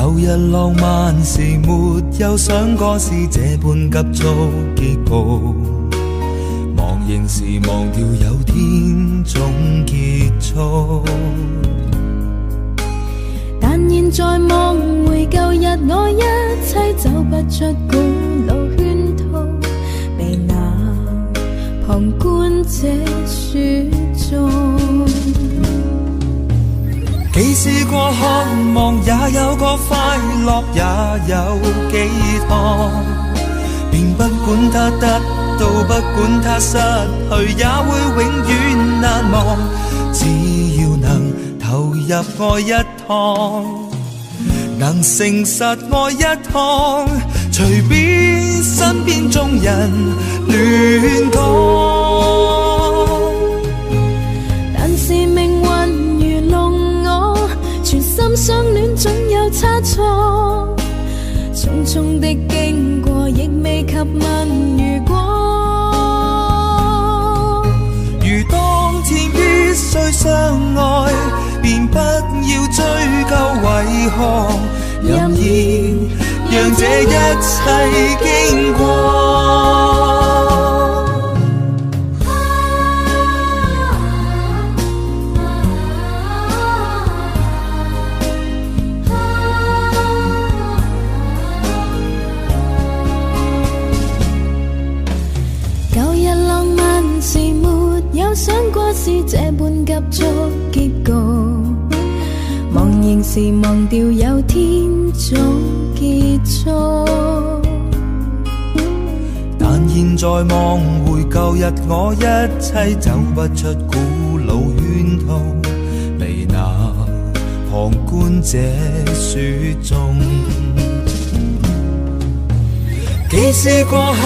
舊日浪漫時沒有想過是這般急速結局，忘形時忘掉有天總結束。但現在望回舊日，我一切走不出古老圈套，被那旁觀者選中。既試過渴望，也有過快樂，也有寄託，便不管它得到，不管它失去，也會永遠難忘。只要能投入愛一趟，能誠實愛一趟，隨便身邊眾人亂講。但是命運如弄我，全心相戀總有差錯，匆匆的經過亦未及問如果。如當天必須相愛，便不要追究為何，任意讓這一切經過。舊日浪漫時沒有想過是這般急速結局，忘形時忘掉有天總結束。但現在望回舊日，我一切走不出古老圈套，被那旁觀者說中。既試過渴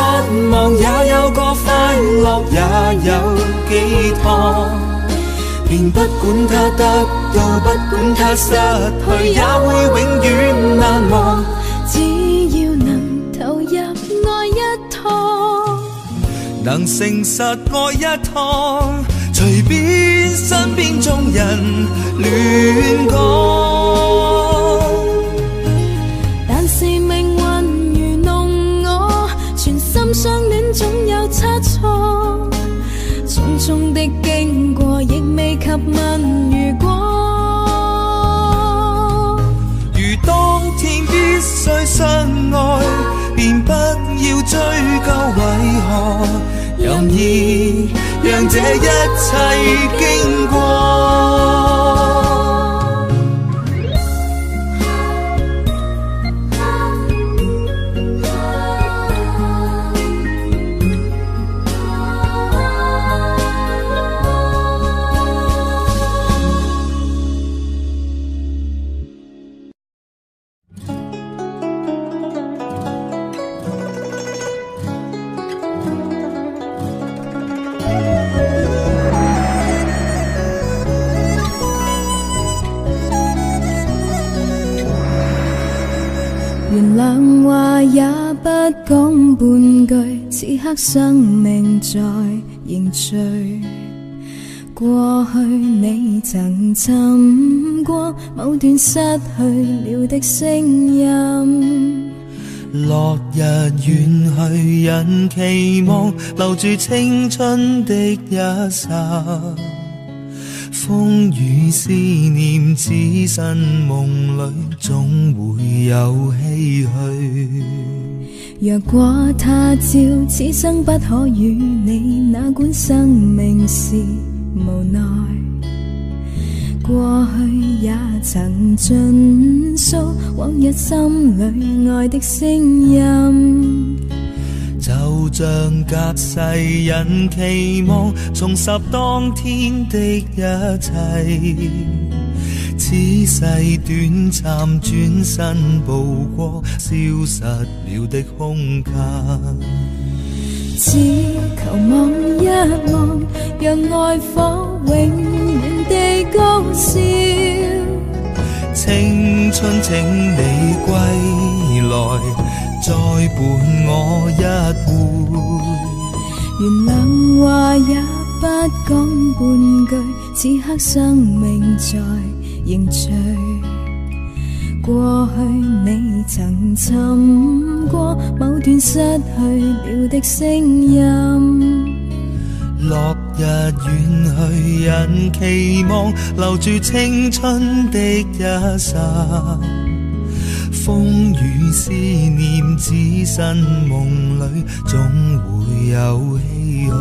望，也有過快樂，也有寄託，便不管它得到，不管它失去，也會永遠難忘。只要能投入愛一趟，能誠實愛一趟，隨便身邊眾人亂講。但是命運如弄我，全心相戀總有差錯，匆匆的經過亦未及問如果。如當天必須相愛，便不要追究為何，任意讓這一切經過。原諒話也不講半句，此刻生命在凝聚。過去你曾尋過某段失去了的聲音，落日遠去，人期望留住青春的一剎，風雨思念，此生夢裏總會有唏噓。若果他朝此生不可與你，哪管生命是無奈。過去也曾盡訴往日心裏愛的聲音，就像隔世人期望重拾當天的一切，此世短暫轉身步過消失了的空間，只求望一望，讓愛火永遠地高燒。青春請你歸來，再伴我一回。原諒話也不講半句，此刻生命在凝聚。過去你曾尋過某段失去了的聲音。落日遠去，人期望留住青春的一剎。風雨思念，只身夢裏總會有唏噓。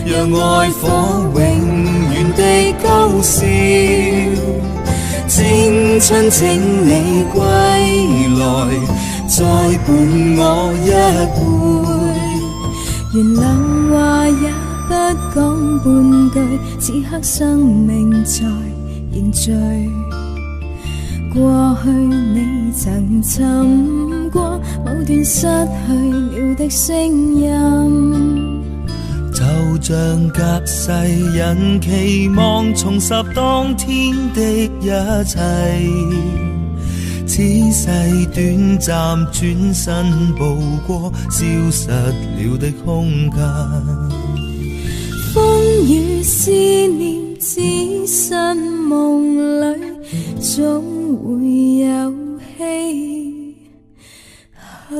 讓愛火永遠地高燒，青春請你歸來，再伴我一回。原諒話也不講半句，此刻生命在凝聚。過去你曾尋過某段失去了的聲音。就像隔世人期望重拾當天的一切，此世短暫轉身步過消失了的空間。風雨思念，只身夢裏總會有唏噓。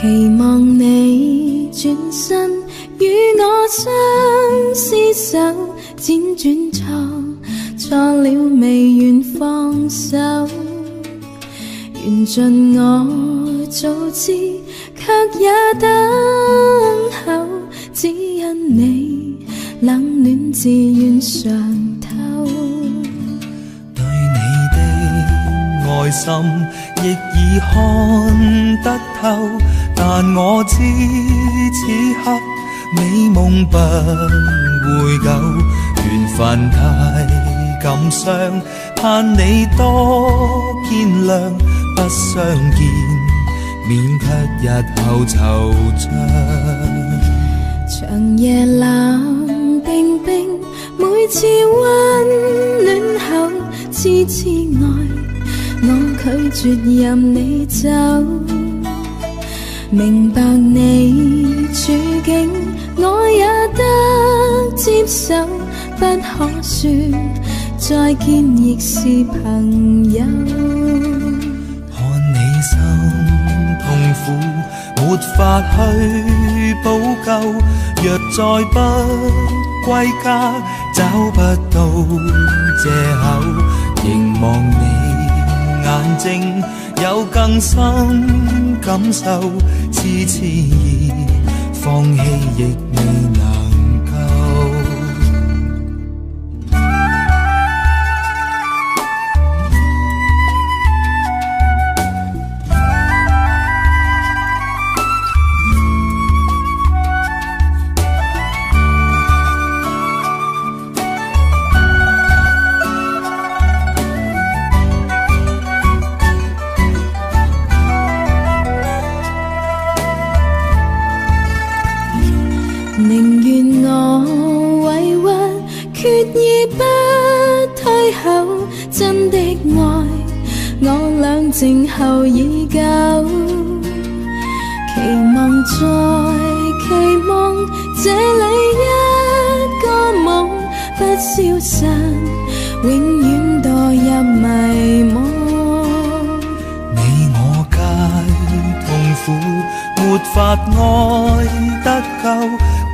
期望你轉身與我相廝守，輾轉錯了未願放手，緣盡我早知，卻也等候，只因你冷暖自願嘗透。對你的愛心亦已看得透，但我知此刻美夢不會久，緣分太感傷，盼你多見諒，不相見免卻日後惆悵。長夜冷冰冰，每次溫暖後痴痴愛，我拒絕任你走。明白你處境，我也得接受，不可說再見亦是朋友。看你心痛苦，沒法去補救，若再不歸家，找不到藉口，凝望你眼睛有更深感受，痴痴意放棄亦未能夠。寧願我委屈，決意不退後，真的愛我倆靜候已久，期望再期望這裏一個夢不消散，永遠墮入迷惘。你我苦，沒法愛得夠，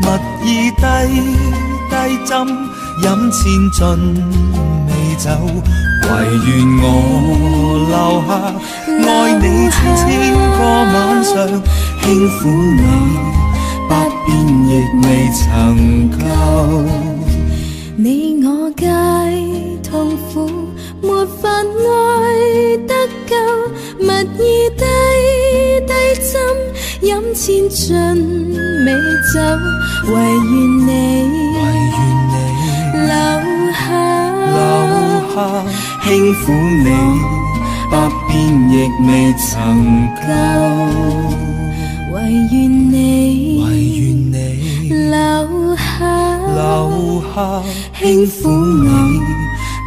蜜意低低斟，飲千樽美酒，唯願我留下愛你千個晚上，輕撫你百遍亦未曾夠。你我皆痛苦，沒法愛得夠，蜜意低低斟，飲千樽美酒，唯願你留下，輕撫你百遍亦未曾夠，唯願你留下，輕撫你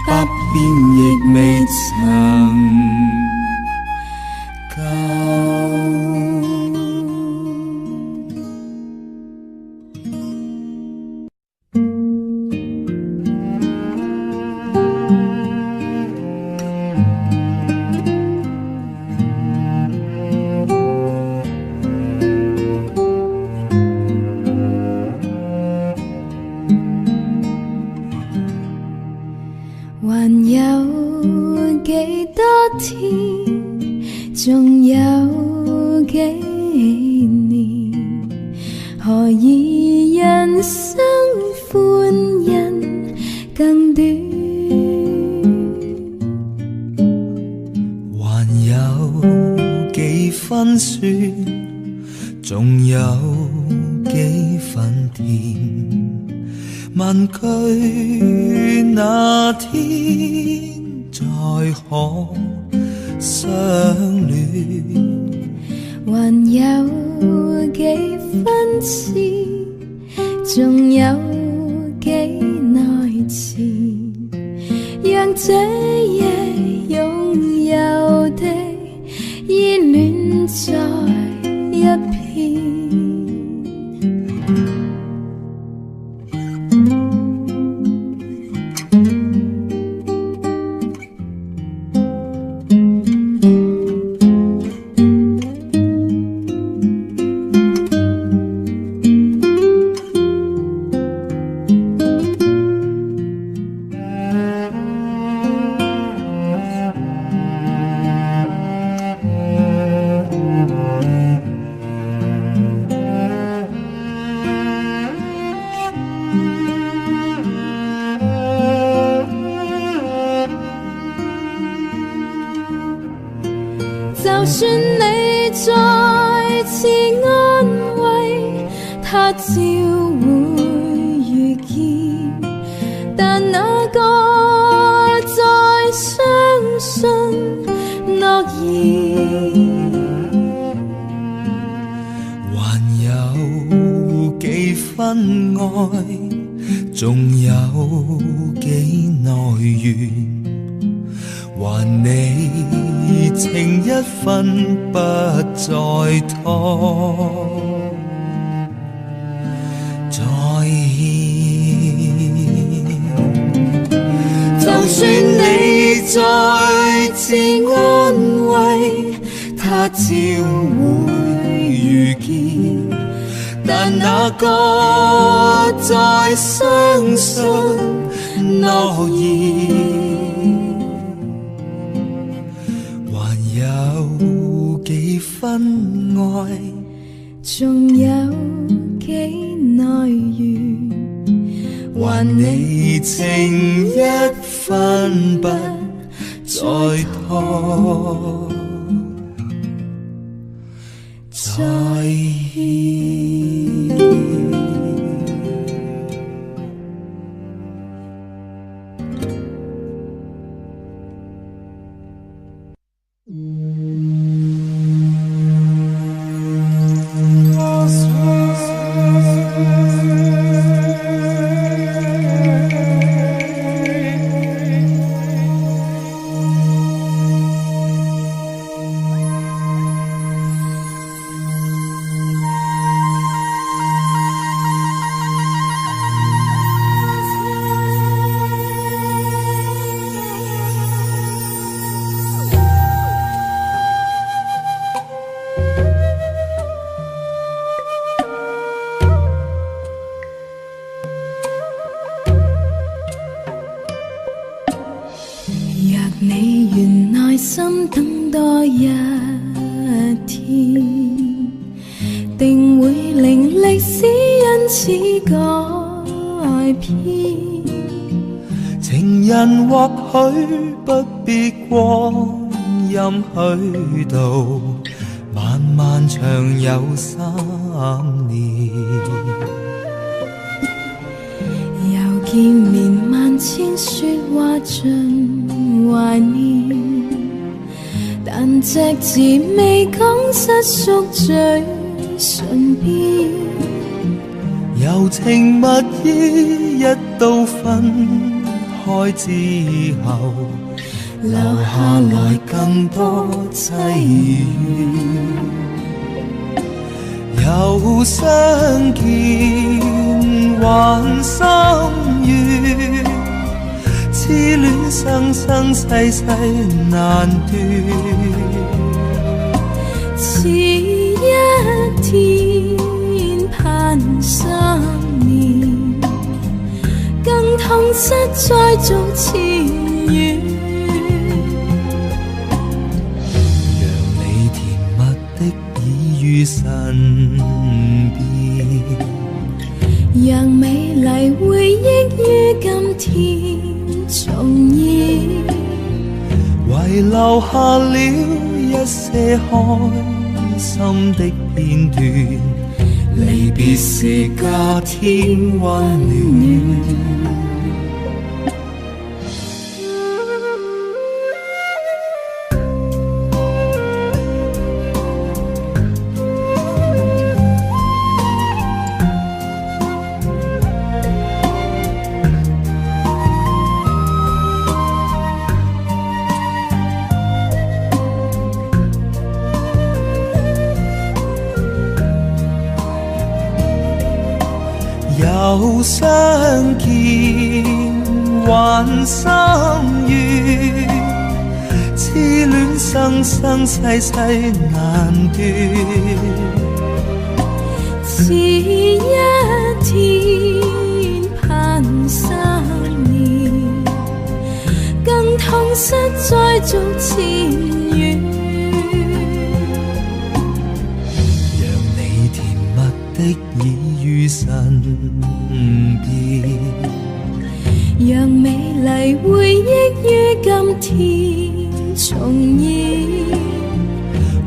百遍亦未曾夠。還有幾多天，仲有幾年，何以人生歡欣更短？還有幾分酸，仲有幾分甜，問句那天再可相戀？還有幾分痴，仲有幾耐前，讓這夜擁有的依戀在一片。就算你再次安慰，他朝會遇見，但那個再相信諾言？還有幾分愛，仲有幾耐緣？還你情一分不再拖，再欠。就算你再次安慰，他朝會遇見，但那個再相信諾言？有幾分愛，仲有幾耐緣？還你情一分不再拖，再欠。此改變。情人或許不必光陰虛度，漫漫長有3年。又見面萬千説話盡懷念，但隻字未講失縮最唇邊。柔情蜜意一刀分開之後，留下來更多凄怨。又相見還心願，痴戀生生世世難斷。似一天盼3年，更痛失再續前緣。讓你甜蜜的已於身邊，讓美麗回憶於今天重現，遺留下了一些開心的片段。離別時加添溫暖。又相見還心願，痴戀生生世世難斷。似一天盼3年，更痛失再續前緣。讓你甜蜜的已於身邊，讓美麗回憶於今天重現，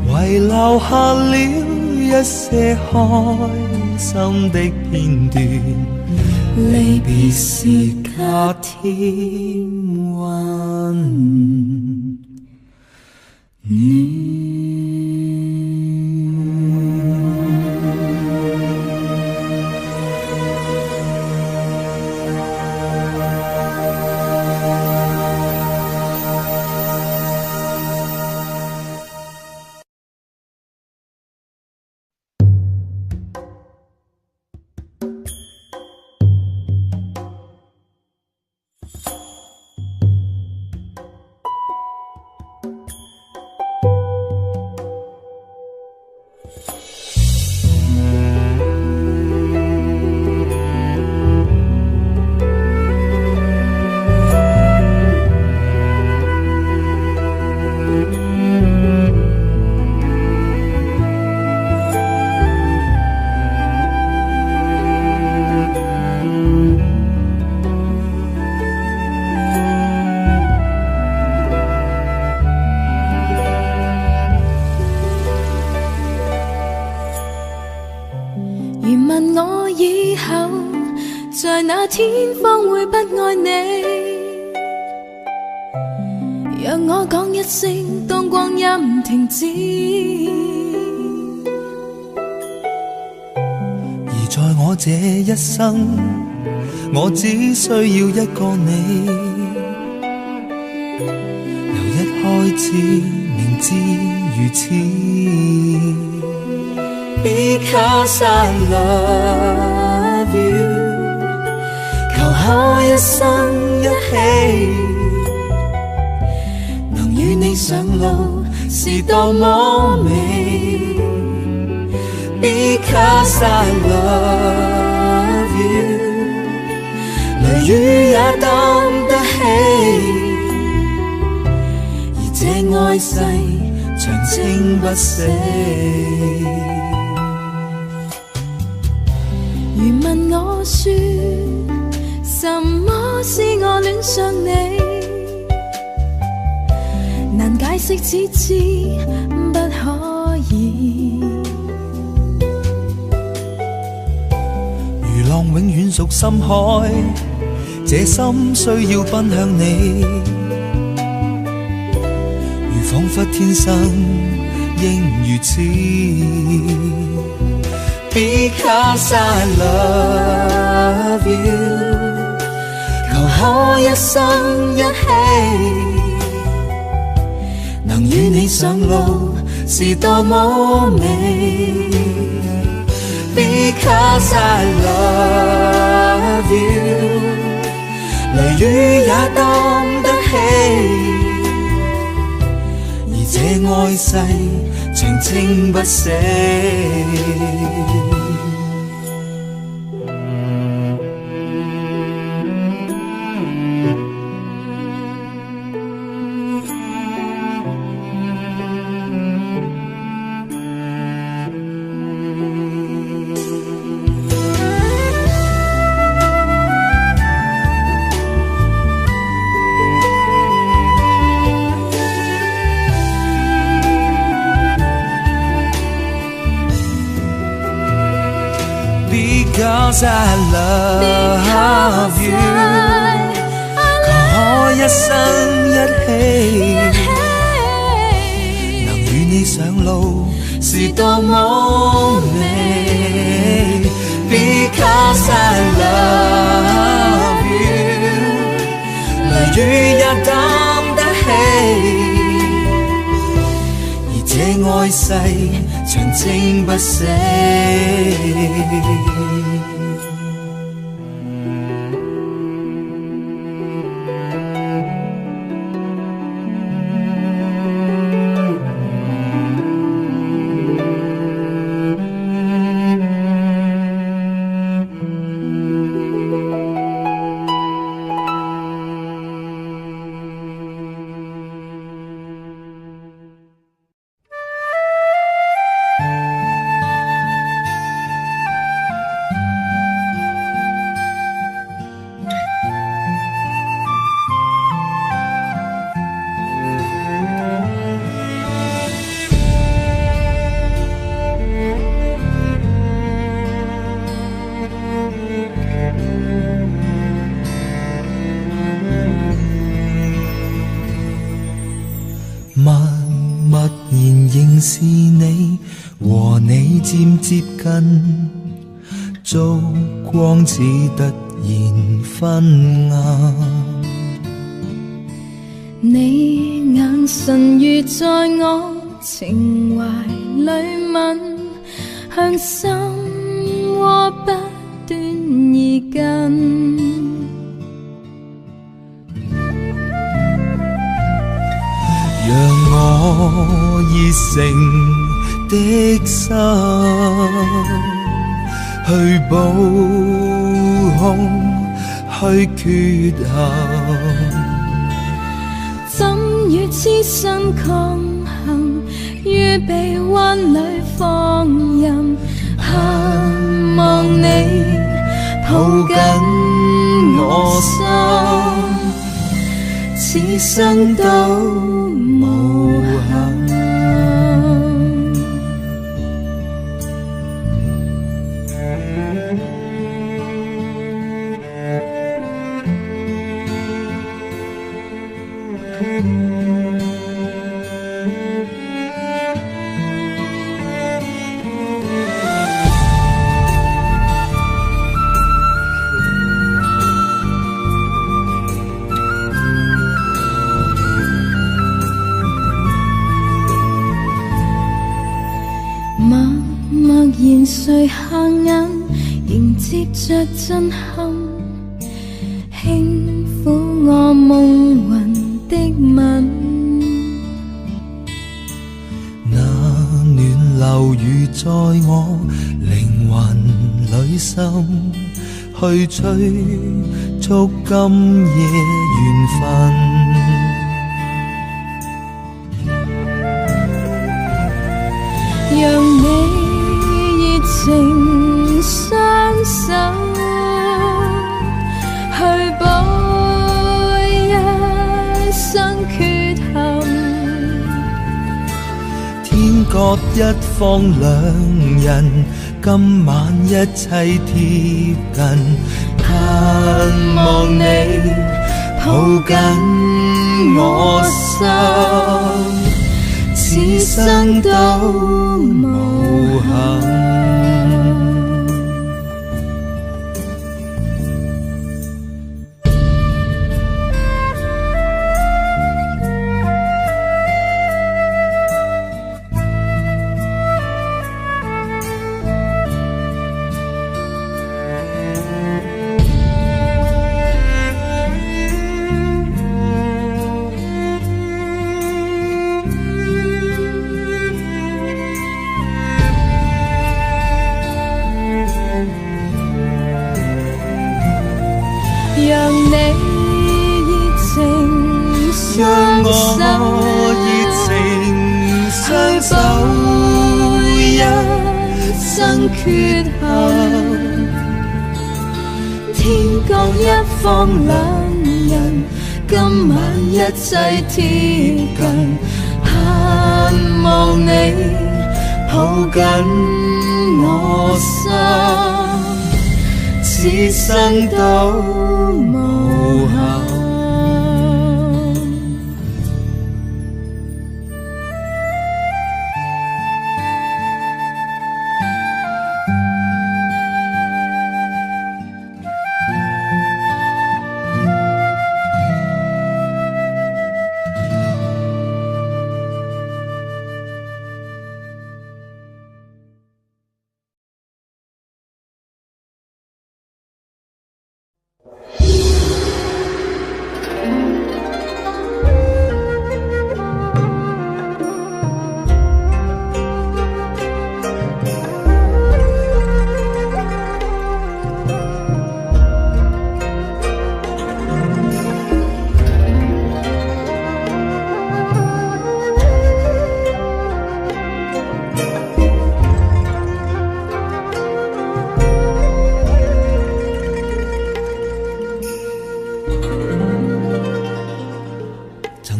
遺留下了一些開心的片段。離別時加添溫暖。在那天方會不愛你，讓我講一聲，當光陰停止。而在我這一生，我只需要一個你，由一開始明知如此。Because I love you， 求下一生一起，能與你上路是多麼美。Because I love you， 雷雨也擔得起，而這愛世長青不息。如問我說，什麼使我戀上你？難解釋，只知不可以。如浪永遠屬深海，這心需要奔向你，如彷彿天生應如此。Because I love you， 求可一生一起，能與你上路是多麼美。Because I love you， 雷雨也擔得起，而這愛世長青不死。Because I love you， 可一生一起，能與你上路是多麼美。Because I love you， 雷雨也擔得起，而這愛世長青不死。默然仍是你，和你漸接近，燭光似突然昏暗。你眼神如在我情懷裏吻，向心窩不斷移近。讓我熱誠的心去補空去缺陷，怎與痴心抗衡，於臂彎裏放任，盼望你抱緊我心，此生都無憾。默然垂下眼，迎接着震撼，輕撫我夢魂的吻。那暖流如在我靈魂裏滲，去催促今夜緣分。讓你熱情雙手各一方兩人，今晚一切貼近，盼望你抱緊我心，此生都無憾。讓你熱情相守，讓我熱情相守，一生缺口，天各一方兩人，今晚一切貼近，盼望你抱緊我心，此生都無憾。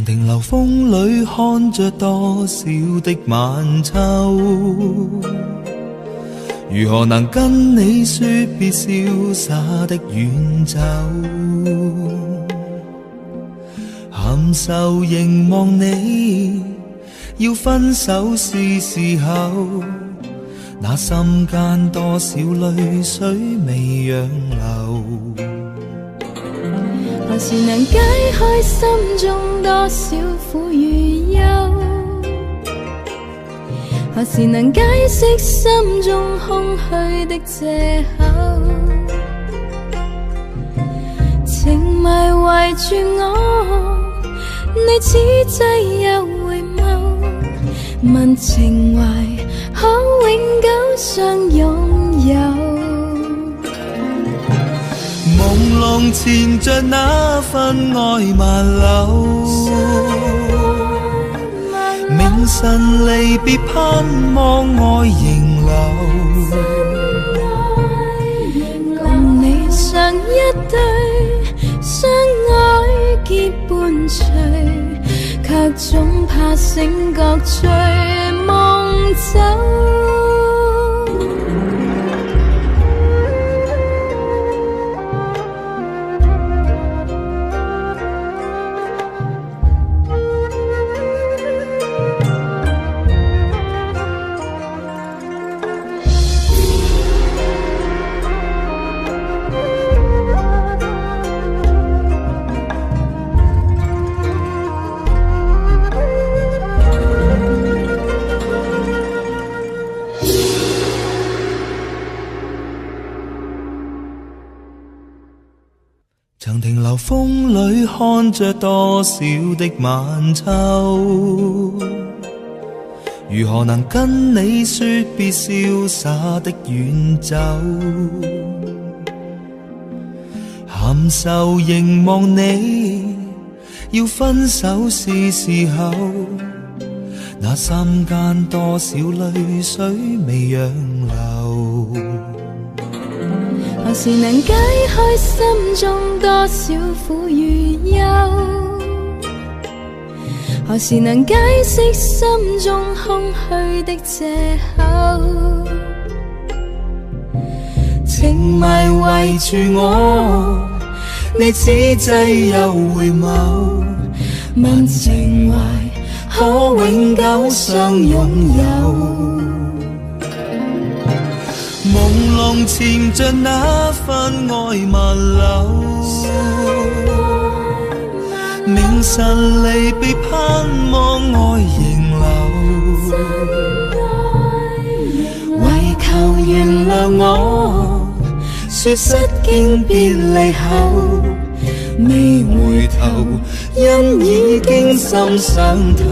停留風裏看着多少的晚秋，如何能跟你說別瀟灑的遠走，含愁凝望你，要分手是時候，那心間多少淚水未讓流，何時能解開心中多少苦與憂？何時能解釋心中空虛的藉口？情迷圍住我，你此際又回眸，問情懷可永久相擁有。朦朧纏着那份愛萬縷，明晨離別盼望愛仍留，共你上一對相愛結伴隨，卻總怕醒覺隨夢走。曾停留風裏看着多少的晚秋，如何能跟你說別瀟灑的遠走，含愁凝望你，要分手是時候，那心間多少淚水未讓流，何時能解開心中多少苦與憂？何時能解釋心中空虛的藉口？情迷圍住我，你此際又回眸，問情懷可永久相擁有。朦朧纏着那份愛萬縷，明晨離別盼望愛仍留，唯求原諒我，說失經別離後，未回頭，因已經心上頭。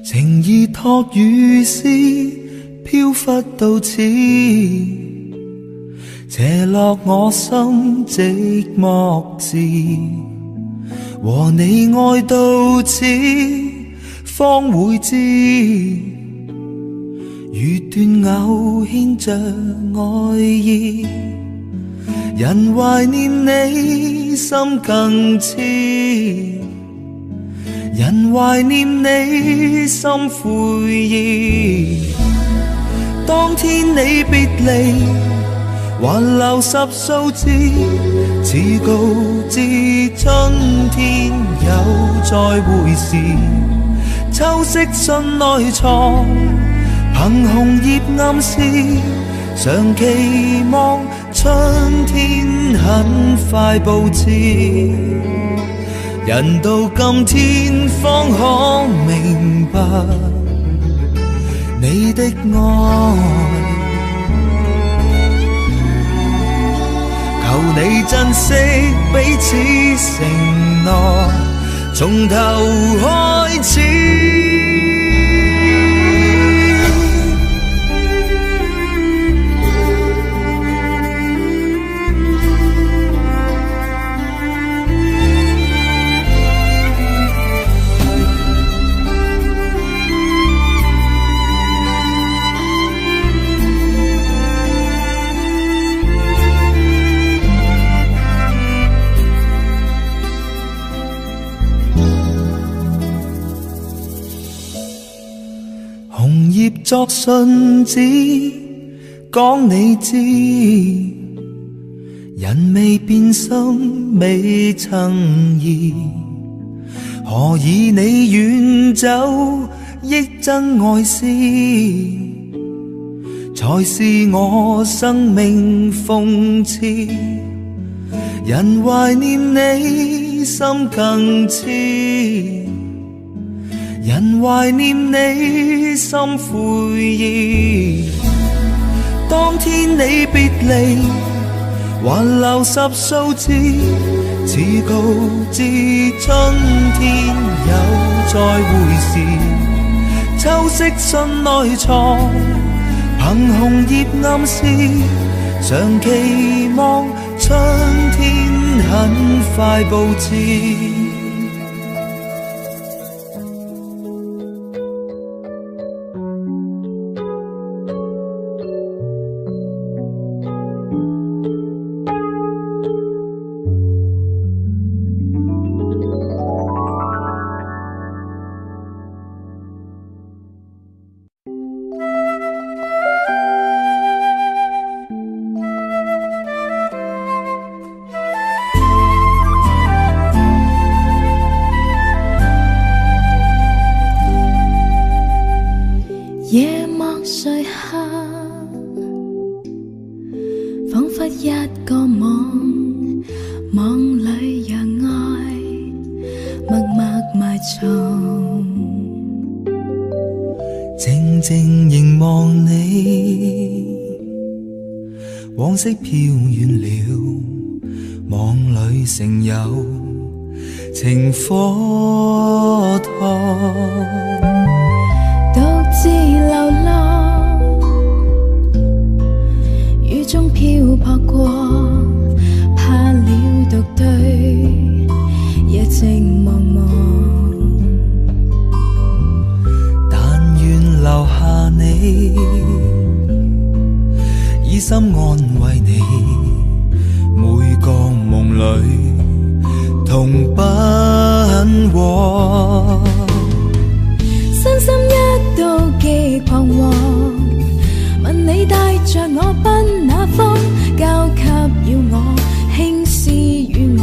情意託雨絲飄忽到此，斜落我心寂寞時，和你愛到此方會知，如斷偶牽着愛意，人懷念你心更痴，人懷念你心悔意，當天你別離，還留十數字，似告知春天有再會時。秋色信內藏，憑紅葉暗示，常期望春天很快佈置。人到今天方可明白你的愛，求你珍惜彼此承諾，從頭開始。紅葉作信紙，講你知，人未變心未曾移，何以你遠走憶真愛思，才是我生命諷刺。人懷念你心更痴，人懷念你心悔意，當天你別離，還留十數字，似告知春天有再會時。秋色信內藏，憑紅葉暗示，常期望春天很快布置。夜幕垂下，仿佛一個夢，夢裏讓愛默默埋藏。靜靜凝望你，往昔飄遠了，夢裏成有情火燙。獨自流浪，雨中漂泊過，怕了獨對，夜靜茫茫。但願留下你，以心安慰你，每個夢裏同奔往。身心一度極彷徨，問你帶着我奔那方，交給要我輕視與我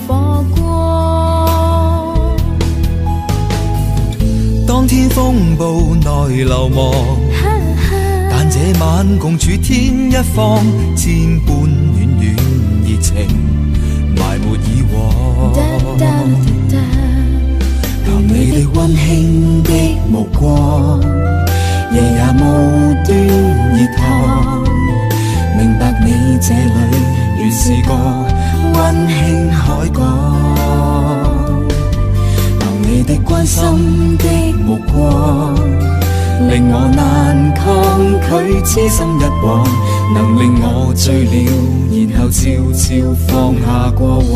火光。當天風暴內流亡，但這晚共處天一方，千般暖暖熱情埋沒以往。談你的溫馨的目光，夜也無端熱燙，明白你這裏原是個溫馨海港。談你的關心的目光，令我難抗拒，痴心一往，能令我醉了，然後悄悄放下過往。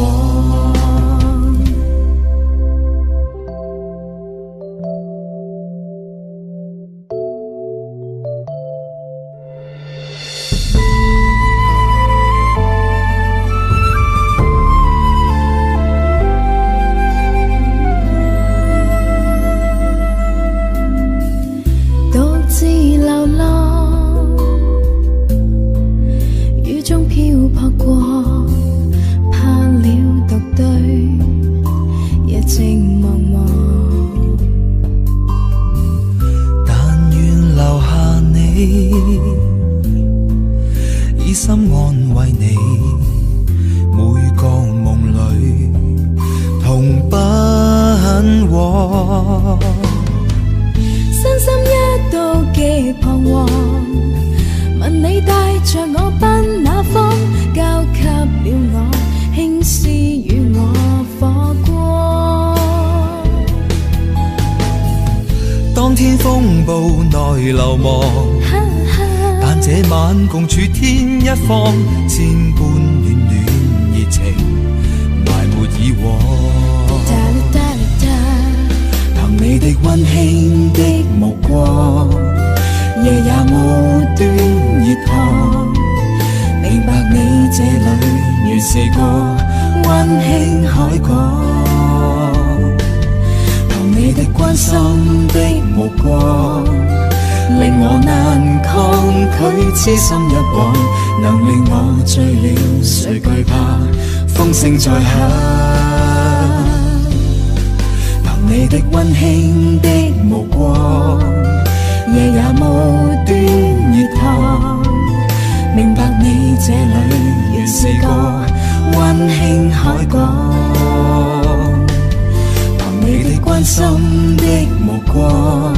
以心安慰你，每個夢裏同奔往。身心一度極彷徨，問你帶着我奔那方，交給了我輕視與我火光。當天風暴內流亡，但這晚共處天一方，千般暖暖熱情埋沒以往。談你的溫馨的目光，夜也無端熱燙，明白你這裏原是個溫馨海港。談你的關心的目光，令我難抗拒，痴心一往，能令我醉了，誰懼怕風聲再響。憑你的溫馨的目光，夜也無端熱燙，明白你這裏原是個溫馨海港。憑你的關心的目光，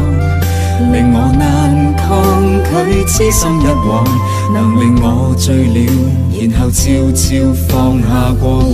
令我難抗拒，痴心一往，能令我醉了，然後悄悄放下過往。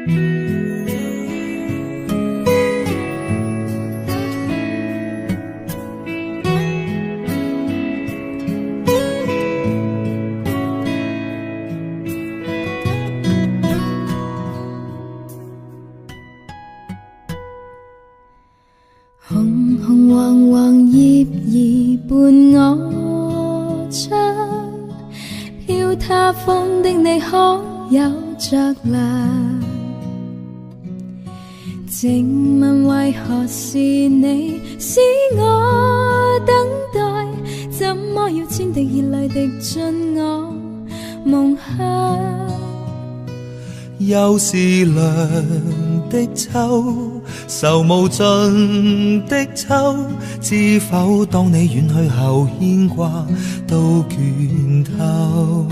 红红黄黄叶儿伴我窗，飘他方的你可有着凉？静问为何是你使我等待？怎么要千滴热泪滴进我梦乡？又是凉的秋，愁无尽的秋，知否当你远去后，牵挂都倦透。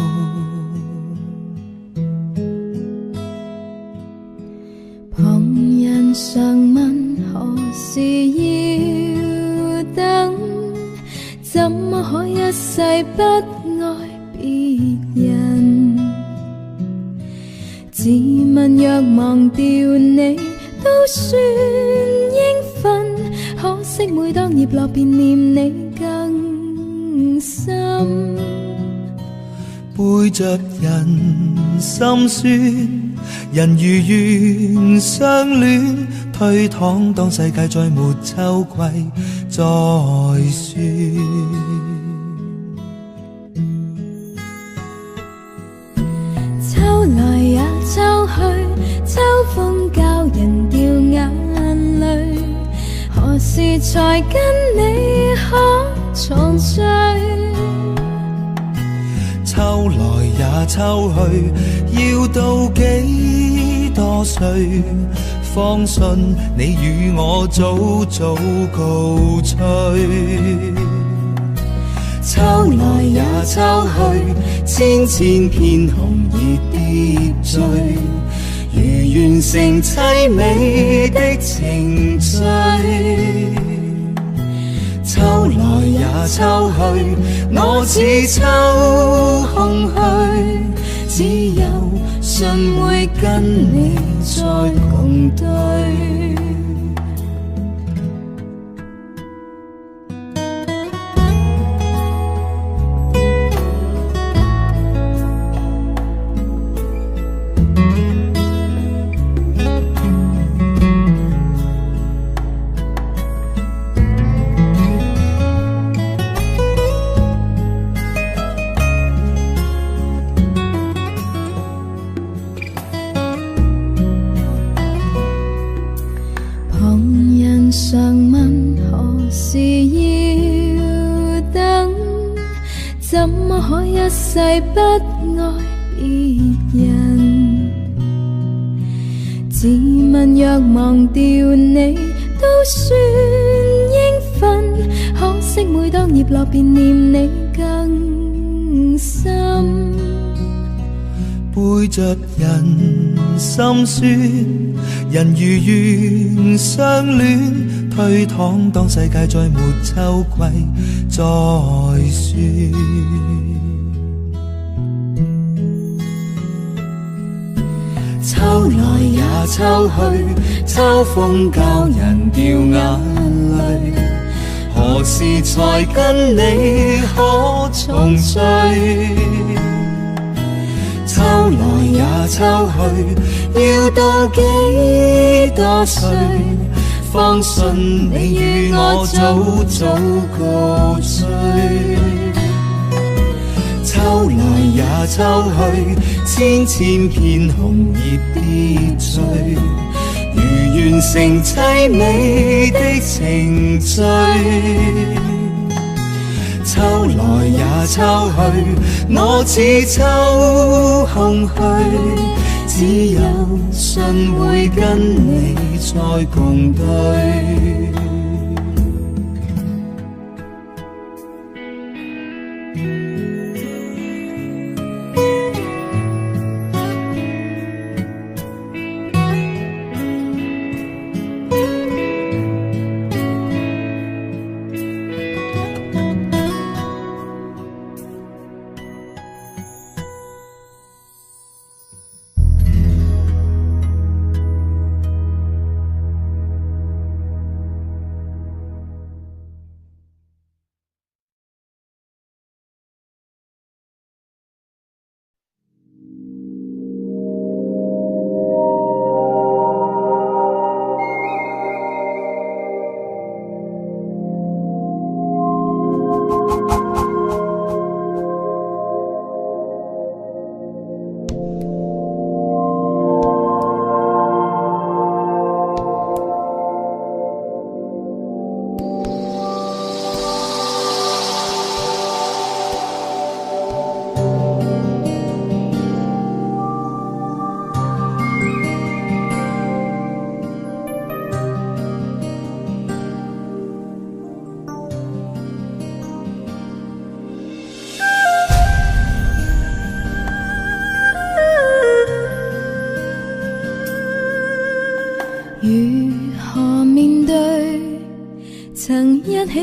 旁人常问何時要等，怎麼可一世不愛別人？自問若忘掉你都算應份，可惜每當葉落便念你更深。背着人心酸，人如願相戀，推搪當世界再沒秋季再說。秋來也秋去，秋風教人掉眼淚，何時才跟你可重聚？秋來也秋去，要到幾多歲，方信你與我早早告吹。秋來也秋去，千千片紅葉疊聚，如完成凄美的程序。秋來也秋去，我似秋空虛，只有信會跟你再共對。常問何時要等，怎麼可一世不愛別人？自問若忘掉你都算應份，可惜每當葉落便念你更深。背着人心酸，人如願相戀，推搪當世界再沒秋季再說。秋來也秋去，秋風教人掉眼淚，何時才跟你可重聚？秋來也秋去，要到幾多歲，方信你與我早早告吹。秋來也秋去，千千片紅葉疊聚，如完成凄美的程序。秋來也秋去，我似秋空虛，只有信會跟你再共對。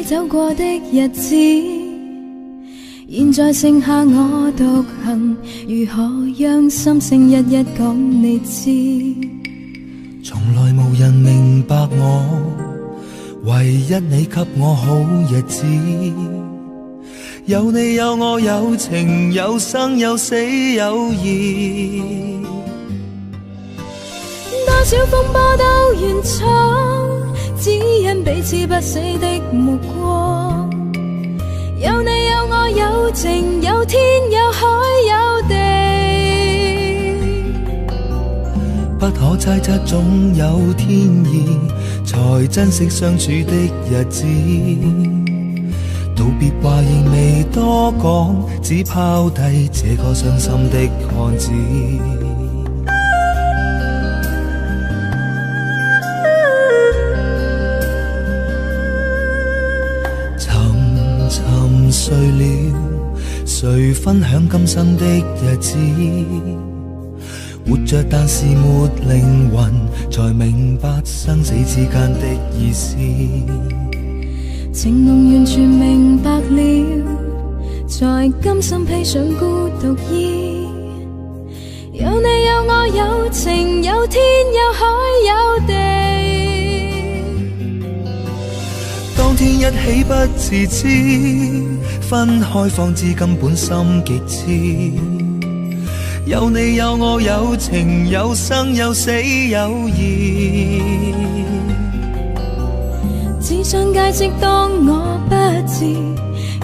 走過的日子，現在剩下我獨行，如何讓心聲一一講你知？從來無人明白我，唯一你給我好日子。有你有我有情有生有死有義，多少風波都願闖，只因彼此不死的目光。有你有我有情有天有海有地，不可猜測總有天意，才珍惜相處的日子。道別話仍未多講，只拋低這個傷心的漢子。沉沉睡了，誰分享今生的日子？活着但是沒靈魂，才明白生死之間的意思。情濃完全明白了，才甘心披上孤獨衣。有你有我有情有天有海有地，當天一起不自知，分開方知根本心極痴。有你有我有情有生有死有義，只想解釋當我不知，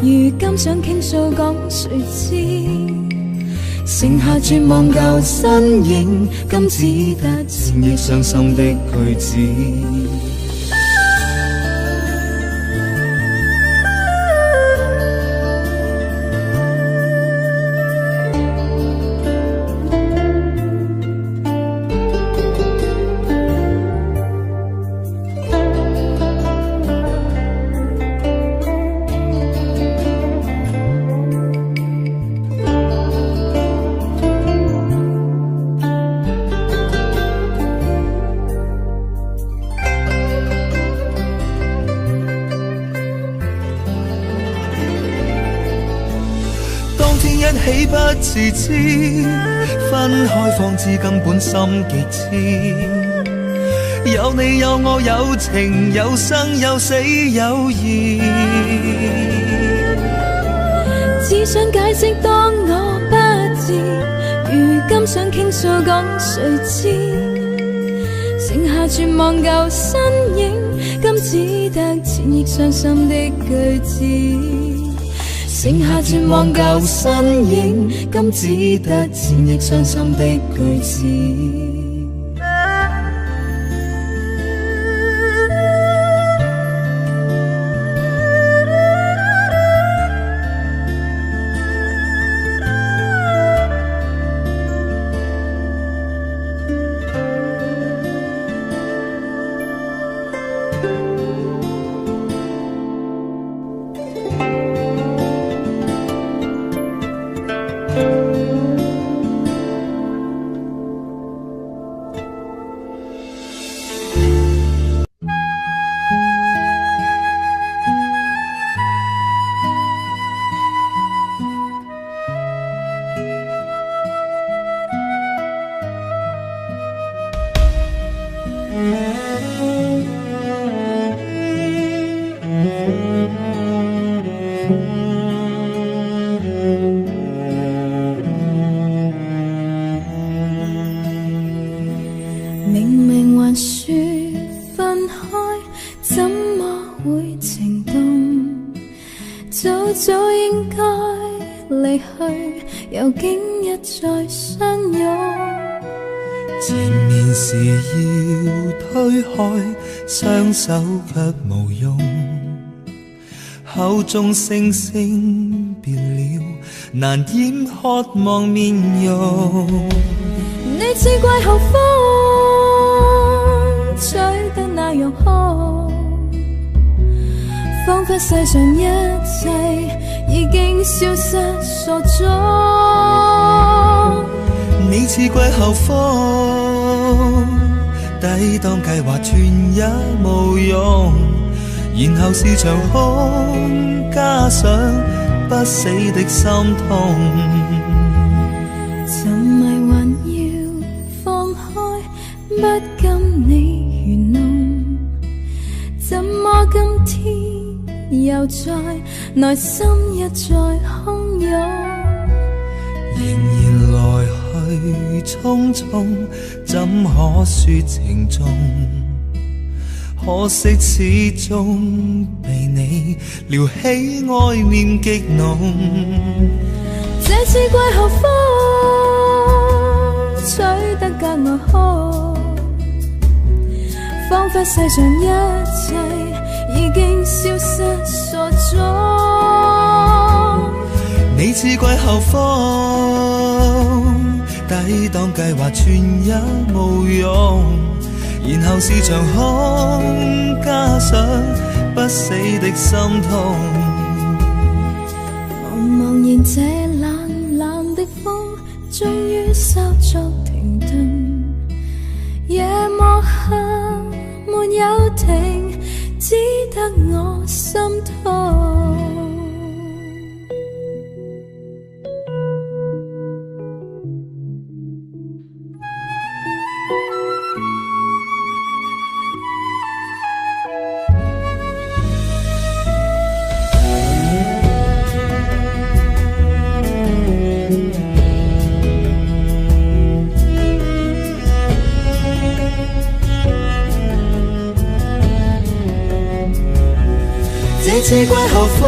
如今想傾訴講誰知？剩下絕望舊身影，今只得千億傷心的句子。一起不自知，分開方知根本心極痴。有你有我有情有生有死有義，只想解釋當我不知，如今想傾訴講誰知？剩下絕望舊身影，今只得千億傷心的句子。剩下絕望舊身影，今只得千億傷心的句子。明明還說分開，怎麼會情動？早早應該離去，又竟一再相擁。前面時要推開，雙手卻無用，口中聲聲變了，難掩渴望面容。你似季候風，吹得那樣空，彷彿世上一切已經消失所蹤。你似季候風，抵擋計劃全也無用，然後是場空，加上不死的心痛。沉迷還要放開，不跟你愚弄，怎麼今天又在內心一再洶湧？仍然來去匆匆，怎可說情重？可惜始終被你撩起愛念極濃。這次季候風吹得格外好，彷彿世上一切已經消失所蹤。你似季候風，抵擋計劃全也無用。然後是場空，加上不死的心痛。茫茫然這冷冷的風，終於稍作停頓。夜幕下沒有停，只得我心痛。這次季候風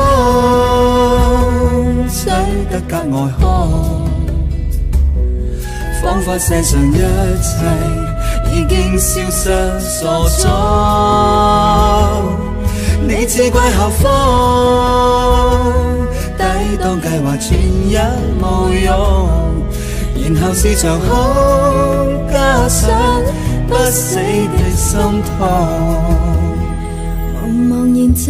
吹得格外好，彷彿世上一切已經消失所蹤。你似季候風，抵擋計劃全一無用。然後是場空，加上不死的心痛。茫茫然這